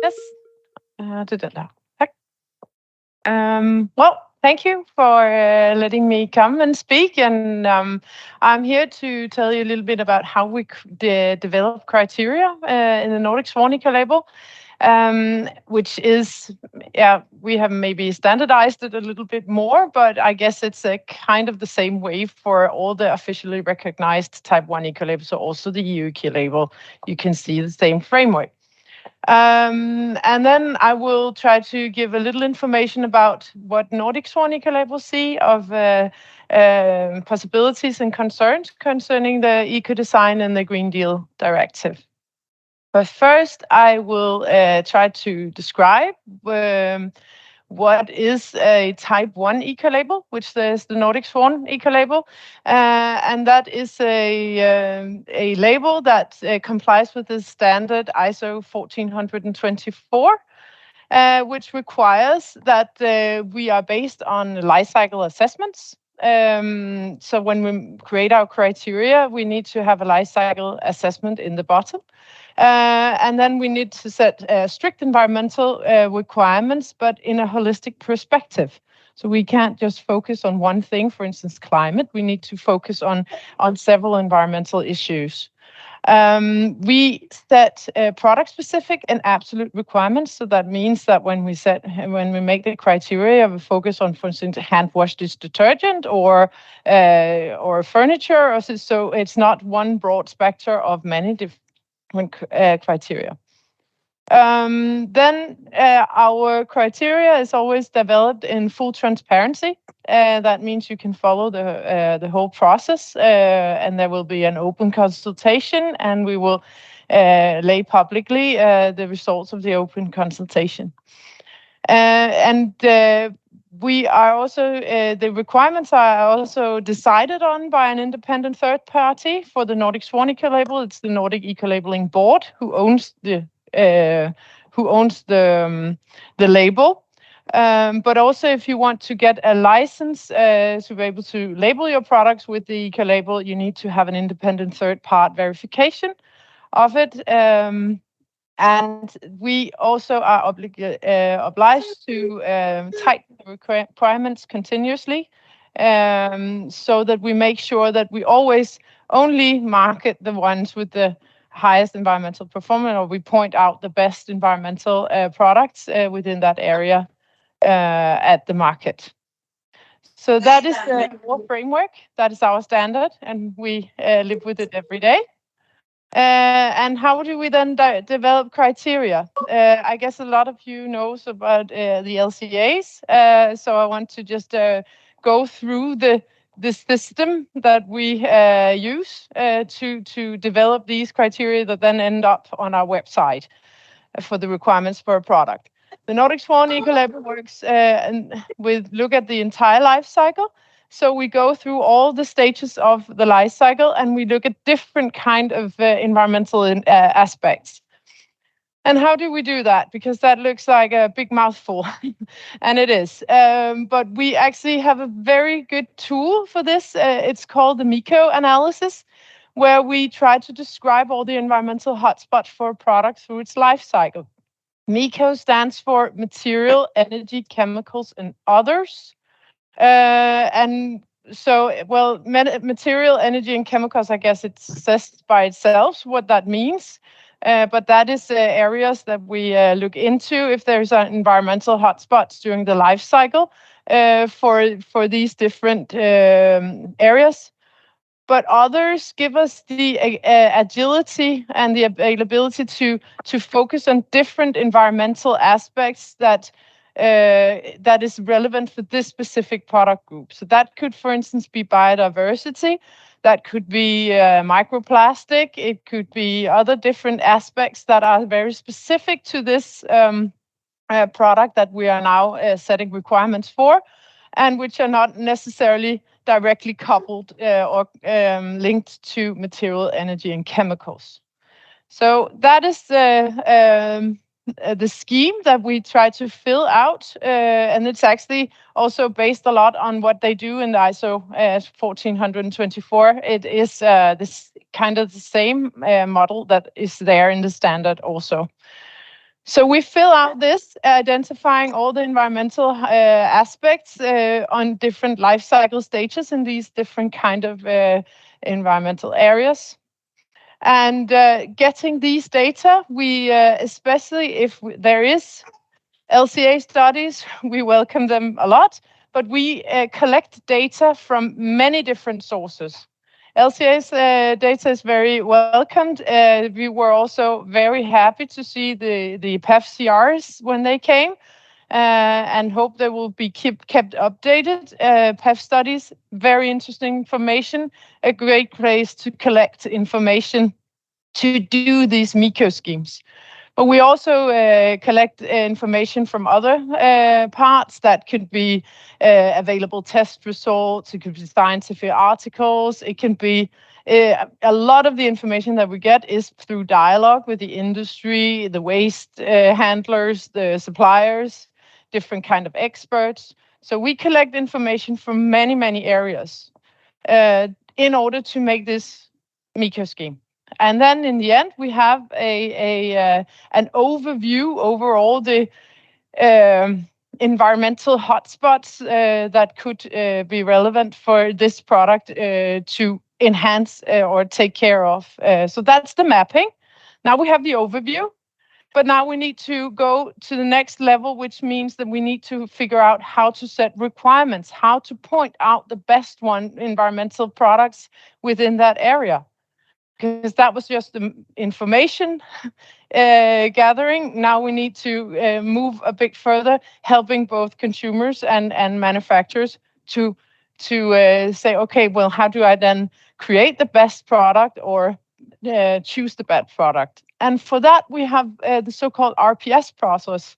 Yes, det den der. Tak. Well, thank you for letting me come and speak. And I'm here to tell you a little bit about how we develop criteria in the Nordic Swan eco-label, which is, we have maybe standardized it a little bit more, but I guess it's a kind of the same way for all the officially recognized Type 1 eco-labels, so also the EU eco-label. You can see the same framework. And then I will try to give a little information about what Nordic Swan eco-labels see of possibilities and concerns concerning the eco-design and the Green Deal Directive. But first, I will try to describe what is a Type 1 eco-label, which is the Nordic Swan eco-label. And that is a label that complies with the standard ISO 14024, which requires that we are based on life cycle assessments. So when we create our criteria, we need to have a life cycle assessment in the bottom. And then we need to set strict environmental requirements, but in a holistic perspective. So we can't just focus on one thing, for instance, climate. We need to focus on several environmental issues. We set product-specific and absolute requirements. So that means that when we make the criteria, we focus on, for instance, hand-washed detergent or furniture. So it's not one broad spectrum of many different criteria. Then our criteria is always developed in full transparency. That means you can follow the whole process, and there will be an open consultation, and we will lay publicly the results of the open consultation. We are also, the requirements are also decided on by an independent third party. For the Nordic Swan eco-label, it's the Nordic Eco-Labeling Board who owns the label. But also, if you want to get a license to be able to label your products with the eco-label, you need to have an independent third-part verification of it. And we also are obliged to tighten the requirements continuously, so that we make sure that we always only market the ones with the highest environmental performance, or we point out the best environmental products within that area at the market. So that is the framework. That is our standard, and we live with it every day. And how do we then develop criteria? I guess a lot of you knows about the LCAs. So I want to just go through the system that we use to develop these criteria that then end up on our website for the requirements for a product. The Nordic Swan eco-label works look at the entire life cycle. So we go through all the stages of the life cycle, and we look at different kind of environmental aspects. And how do we do that? Because that looks like a big mouthful, and it is. But we actually have a very good tool for this. It's called the MECO analysis, where we try to describe all the environmental hotspots for a product through its life cycle. MECO stands for Material, Energy, Chemicals, and Others. And so, well, material, energy, and chemicals, I guess it says by itself what that means. But that is areas that we look into if there's an environmental hotspots during the life cycle for these different areas. But others give us the agility and the availability to focus on different environmental aspects that is relevant for this specific product group. So that could, for instance, be biodiversity. That could be microplastic. It could be other different aspects that are very specific to this product that we are now setting requirements for, and which are not necessarily directly coupled or linked to material, energy, and chemicals. So that is the scheme that we try to fill out, and it's actually also based a lot on what they do in the ISO 14024. It is this kind of the same model that is there in the standard also. So we fill out this, identifying all the environmental aspects on different life cycle stages in these different kind of environmental areas. And getting these data, we especially if there is LCA studies, we welcome them a lot, but we collect data from many different sources. LCA's data is very welcomed. We were also very happy to see the PEF CRs when they came, and hope they will be kept updated. PEF studies, very interesting information, a great place to collect information to do these MECO schemes. But we also collect information from other parts that could be available test results, it could be scientific articles, it can be a lot of the information that we get is through dialogue with the industry, the waste handlers, the suppliers, different kind of experts. So we collect information from many, many areas in order to make this MECO scheme. And then in the end, we have an overview over all the environmental hotspots that could be relevant for this product to enhance or take care of. So that's the mapping. Now we have the overview, but now we need to go to the next level, which means that we need to figure out how to set requirements, how to point out the best environmental products within that area. Because that was just the information gathering. Now we need to move a bit further, helping both consumers and manufacturers to say, okay, well, how do I then create the best product or choose the best product? And for that, we have the so-called RPS process.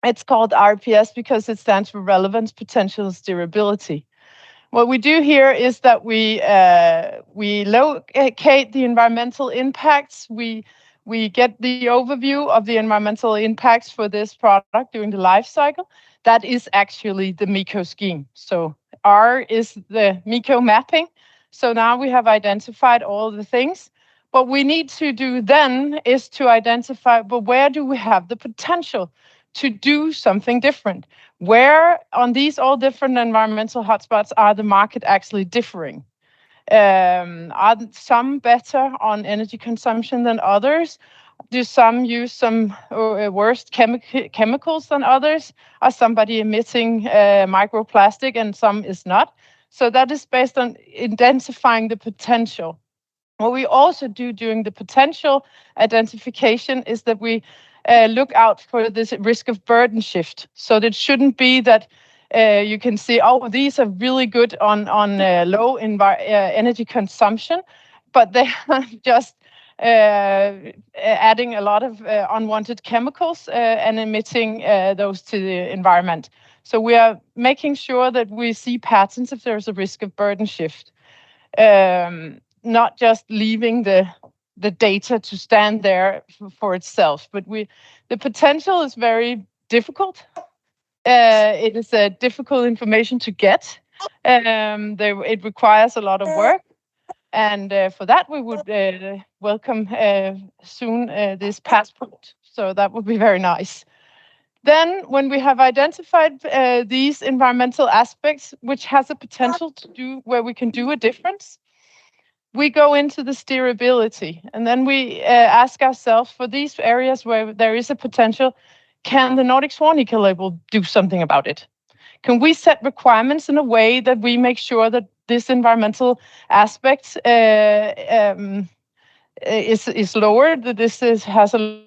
It's called RPS because it stands for relevance, potential, steerability. What we do here is that we locate the environmental impacts. We get the overview of the environmental impacts for this product during the life cycle. That is actually the MECO scheme. So R is the MECO mapping. So now we have identified all the things. What we need to do then is to identify, but where do we have the potential to do something different? Where on these all different environmental hotspots are the market actually differing? Are some better on energy consumption than others? Do some use some worse chemicals than others? Are somebody emitting microplastic and some is not? So that is based on identifying the potential. What we also do during the potential identification is that we look out for this risk of burden shift. So that shouldn't be that you can see, oh, these are really good on low energy consumption, but they are just adding a lot of unwanted chemicals and emitting those to the environment. So we are making sure that we see patterns if there's a risk of burden shift. Not just leaving the data to stand there for itself, but the potential is very difficult. It is a difficult information to get. It requires a lot of work, and for that we would welcome soon this passport. So that would be very nice. Then, when we have identified these environmental aspects, which has a potential to do where we can do a difference, we go into the steerability, and then we ask ourselves for these areas where there is a potential, can the Nordic Swan Eco-label do something about it? Can we set requirements in a way that we make sure that this environmental aspect is lowered, that has a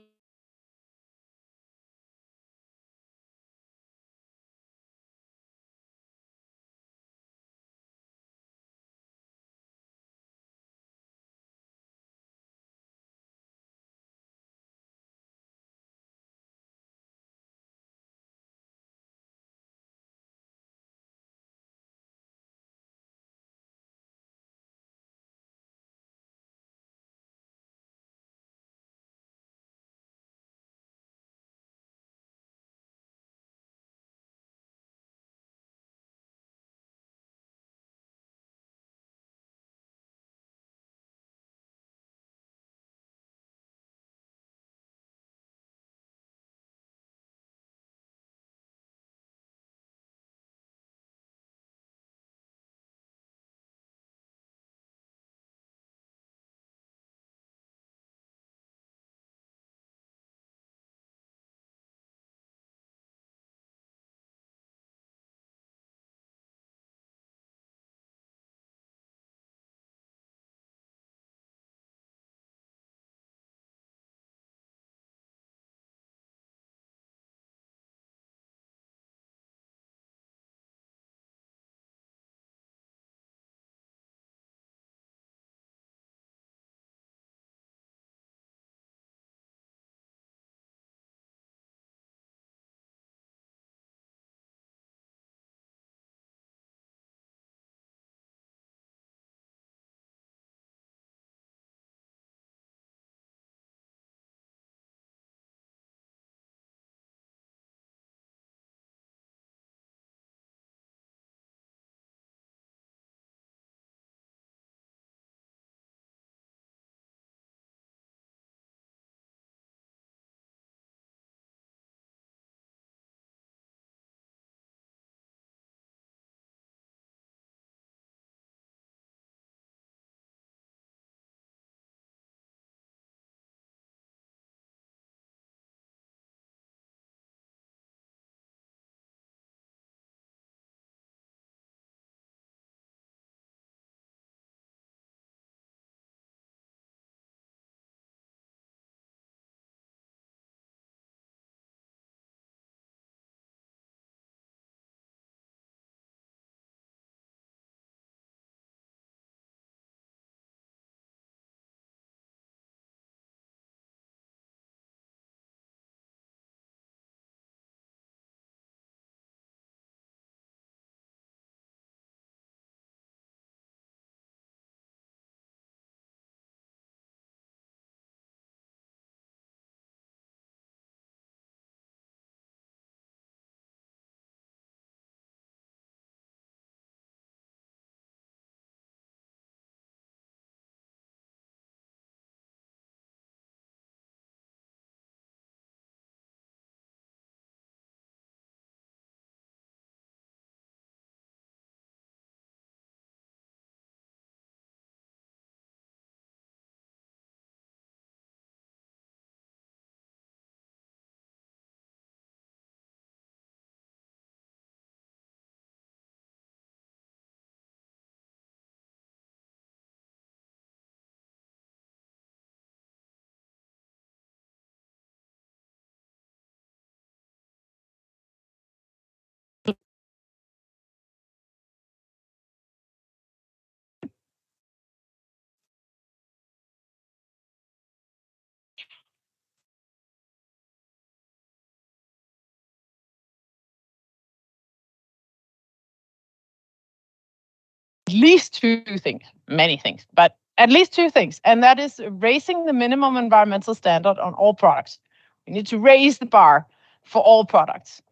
least two things, many things, but at least two things. And that is raising the minimum environmental standard on all products. We need to raise the bar for all products.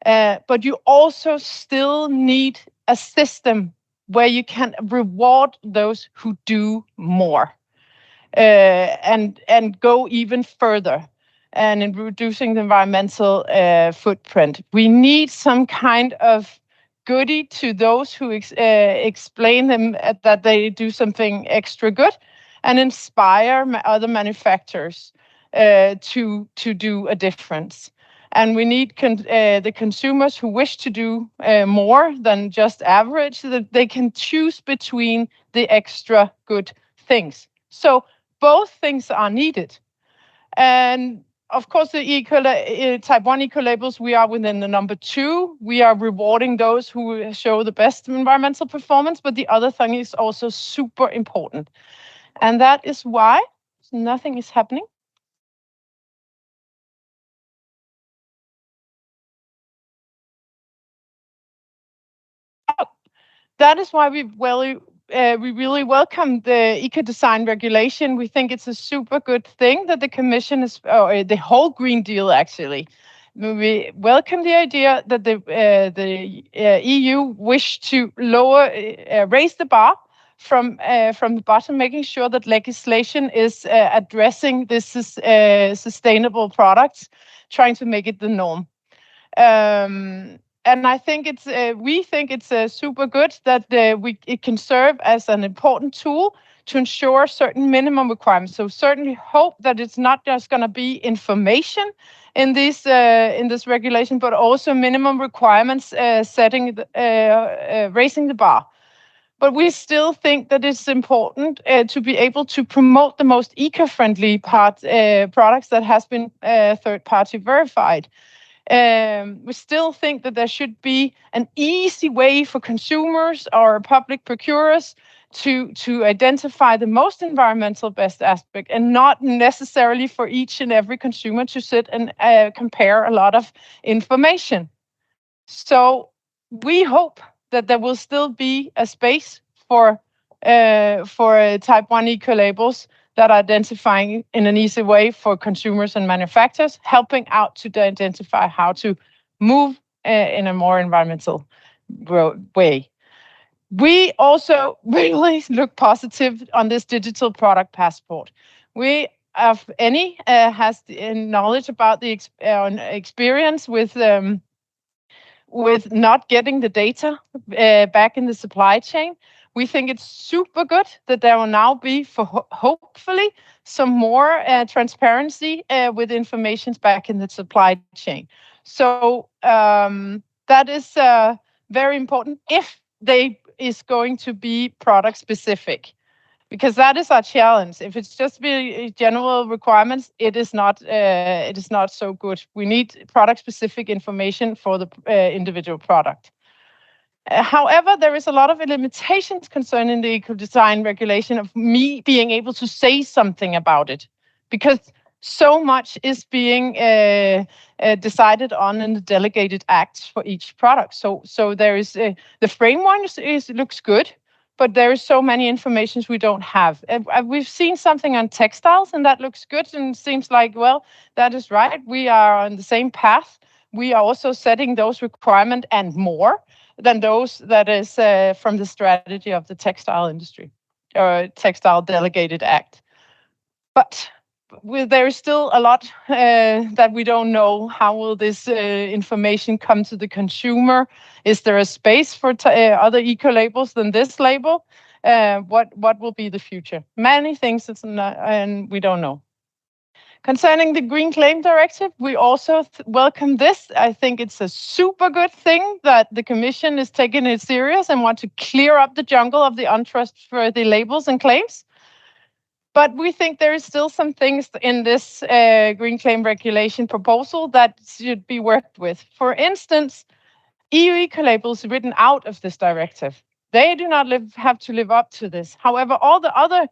But you also still need a system where you can reward those who do more, and go even further, and in reducing the environmental footprint. We need some kind of goodie to those who explain them that they do something extra good, and inspire other manufacturers to do a difference. And we need the consumers who wish to do more than just average, so that they can choose between the extra good things. So both things are needed. And of course, the type 1 eco-labels, we are within the number 2. We are rewarding those who show the best environmental performance, but the other thing is also super important. And that is why nothing is happening. That is why we really welcome the eco-design regulation. We think it's a super good thing that the Commission is, or the whole Green Deal actually. We welcome the idea that the EU wish to raise the bar from the bottom, making sure that legislation is addressing this sustainable products, trying to make it the norm. And I think we think it's super good that it can serve as an important tool to ensure certain minimum requirements. So certainly hope that it's not just going to be information in this regulation, but also minimum requirements raising the bar. But we still think that it's important to be able to promote the most eco-friendly products that has been third-party verified. We still think that there should be an easy way for consumers or public procurers to identify the most environmental best aspect, and not necessarily for each and every consumer to sit and compare a lot of information. So we hope that there will still be a space for type 1 eco-labels that are identifying in an easy way for consumers and manufacturers, helping out to identify how to move in a more environmental way. We also really look positive on this digital product passport. We, if any, has knowledge about the experience with not getting the data back in the supply chain. We think it's super good that there will now be, hopefully, some more transparency with information back in the supply chain. So that is very important if they is going to be product specific, because that is our challenge. If it's just be general requirements, it is not so good. We need product specific information for the individual product. However, there is a lot of limitations concerning the eco-design regulation of me being able to say something about it, because so much is being decided on in the delegated acts for each product. So there is the framework looks good, but there is so many informations we don't have. We've seen something on textiles, and that looks good, and seems like, well, that is right. We are on the same path. We are also setting those requirements and more than those that is from the strategy of the textile industry, or textile delegated act. But there is still a lot that we don't know. How will this information come to the consumer? Is there a space for other eco-labels than this label? What will be the future? Many things, and we don't know. Concerning the Green Claim Directive, we also welcome this. I think it's a super good thing that the Commission is taking it serious and want to clear up the jungle of the untrustworthy labels and claims. But we think there is still some things in this Green Claim Regulation proposal that should be worked with. For instance, EU eco-labels written out of this directive. They do not have to live up to this. However, all the other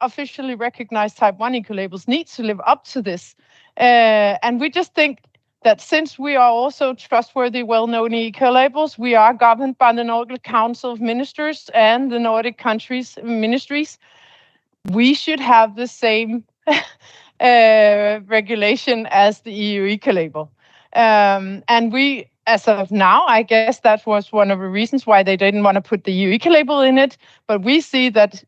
officially recognized type 1 eco-labels need to live up to this. And we just think that since we are also trustworthy, well-known eco-labels, we are governed by the Nordic Council of Ministers and the Nordic countries' ministries. We should have the same regulation as the EU eco-label. And we, as of now, I guess that was one of the reasons why they didn't want to put the EU eco-label in it. But we see that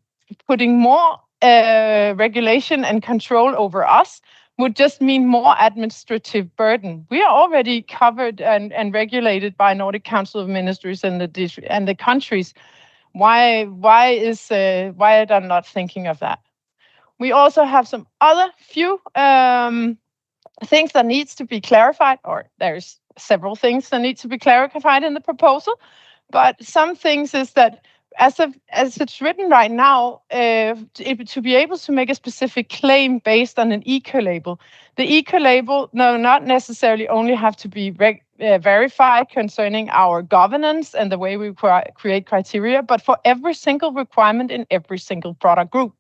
putting more regulation and control over us would just mean more administrative burden. We are already covered and regulated by Nordic Council of Ministers and the countries. Why are they not thinking of that? We also have some other few things that needs to be clarified, or there's several things that need to be clarified in the proposal. But some things is that as it's written right now, to be able to make a specific claim based on an eco-label, the eco-label not necessarily only have to be verified concerning our governance and the way we create criteria, but for every single requirement in every single product group.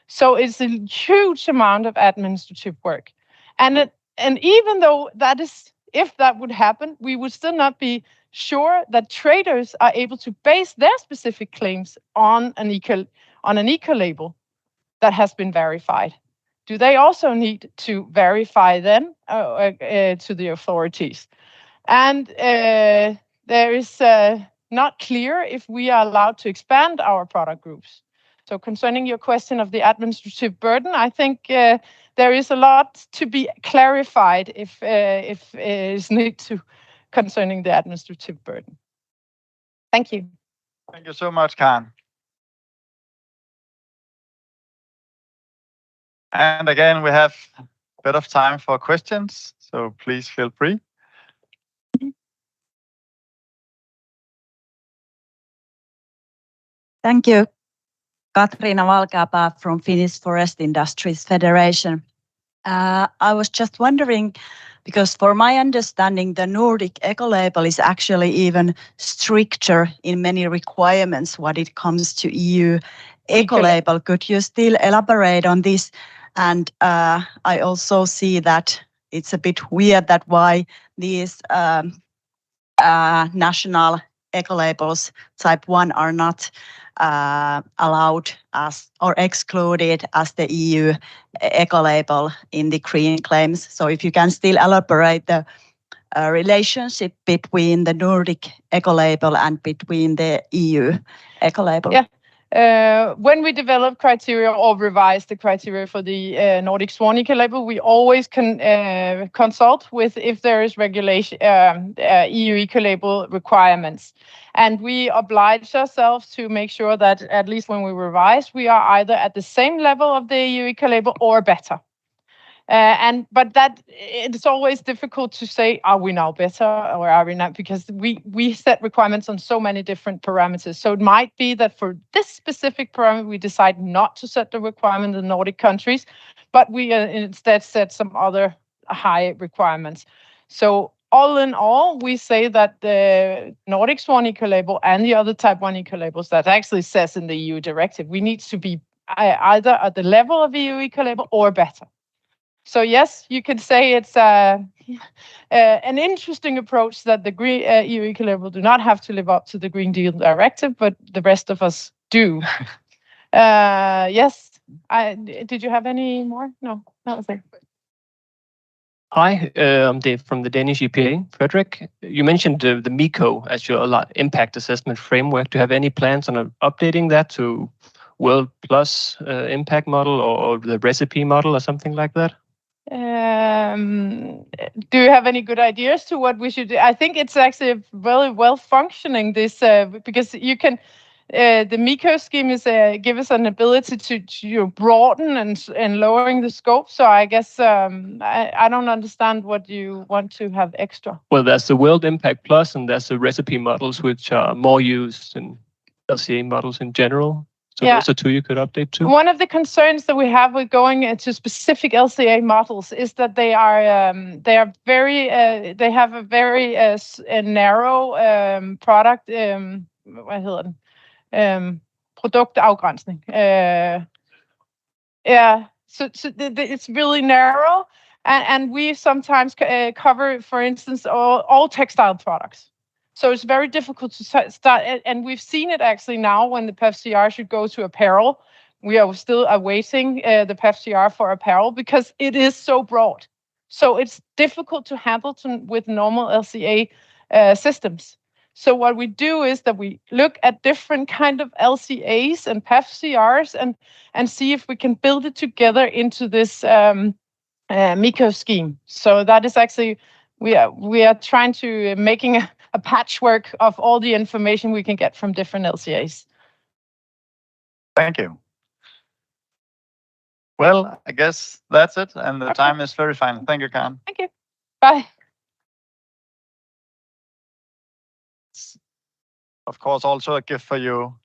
So it's a huge amount of administrative work. And even though if that would happen, we would still not be sure that traders are able to base their specific claims on an eco-label that has been verified. Do they also need to verify them to the authorities? And there is not clear if we are allowed to expand our product groups. So concerning your question of the administrative burden, I think there is a lot to be clarified if is need to concerning the administrative burden. Thank you. Thank you so much, Karen. And again, we have a bit of time for questions, so please feel free. Thank you. Katriina Valkeapää from Finnish Forest Industries Federation. I was just wondering, because for my understanding, the Nordic eco-label is actually even stricter in many requirements when it comes to EU eco-label. Could you still elaborate on this? And I also see that it's a bit weird that why these national eco-labels type 1 are not allowed as or excluded as the EU eco-label in the green claims. So if you can still elaborate the relationship between the Nordic eco-label and between the EU eco-label. Yeah. When we develop criteria or revise the criteria for the Nordic Swan eco-label, we always can consult with if there is regulation, EU eco-label requirements. And we oblige ourselves to make sure that at least when we revise, we are either at the same level of the EU eco-label or better. But that it's always difficult to say, are we now better or are we not? Because we set requirements on so many different parameters. So it might be that for this specific parameter, we decide not to set the requirement in the Nordic countries, but we instead set some other high requirements. So all in all, we say that the Nordic Swan eco-label and the other type 1 eco-labels that actually says in the EU directive, we need to be either at the level of EU eco-label or better. So yes, you could say it's an interesting approach that the green EU eco-label do not have to live up to the Green Deal directive, but the rest of us do. Yes. Did you have any more? No, that was it. Hi, I'm Dave from the Danish EPA. Frederick, you mentioned the MECO as your impact assessment framework. Do you have any plans on updating that to World Plus impact model or the recipe model or something like that? Do you have any good ideas to what we should do? I think it's actually really well functioning this because you can the MECO scheme is give us an ability to broaden and lowering the scope. So I guess I don't understand what you want to have extra. Well, there's the World Impact Plus and there's the recipe models, which are more used in LCA models in general. So yeah. Those are two you could update to. One of the concerns that we have with going into specific LCA models is that they have a very narrow product. Hvad hedder den? Produktafgrænsning. Yeah. So it's really narrow, And we sometimes cover, for instance, all textile products. So it's very difficult to start, and we've seen it actually now when the PEFCR should go to apparel. We are still awaiting the PEFCR for apparel because it is so broad. So it's difficult to handle with normal LCA systems. So what we do is that we look at different kind of LCAs and PEFCRs and see if we can build it together into this MECO scheme. So that is actually, we are trying to making a patchwork of all the information we can get from different LCAs. Thank you. Well, I guess that's it, and the time is very fine. Thank you, Karen. Thank you. Bye. Of course, also a gift for you.